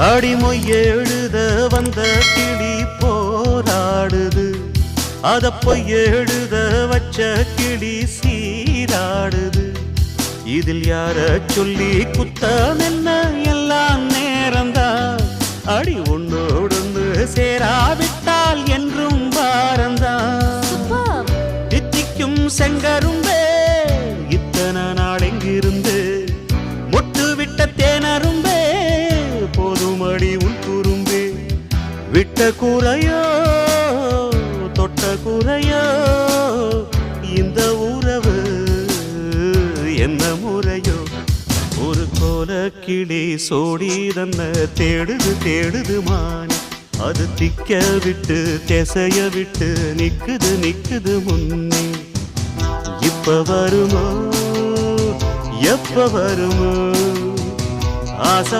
அடிமொய் எழுத வந்த கிளி போராடுது, அத பொய் எழுத வச்ச கிளி சீராடுது. இதில் யார சொல்லி குத்தம் என்ன, எல்லாம் நேரம்தான். அடி ஒன்னோடொன்னு சேராவிட்டால் என்றும் பாரந்தான். தித்திக்கும் செங்கரும்பே இத்தனை நாள் எங்கிருந்து, மொட்டு விட்ட தேனரும்பே போதும் அடி உன் குறும்பே. விட்ட கூரையோ தொட்ட கூரையோ இந்த உறவு என்ன முறையோ. ஒரு கோல கிளி சோடி தன்ன தேடுது தேடுது மானி, அது திக்க விட்டு திசைய விட்டு நிக்குது நிக்குது முன்னே. இப்ப வருமோ எப்ப வருமோ ஆசை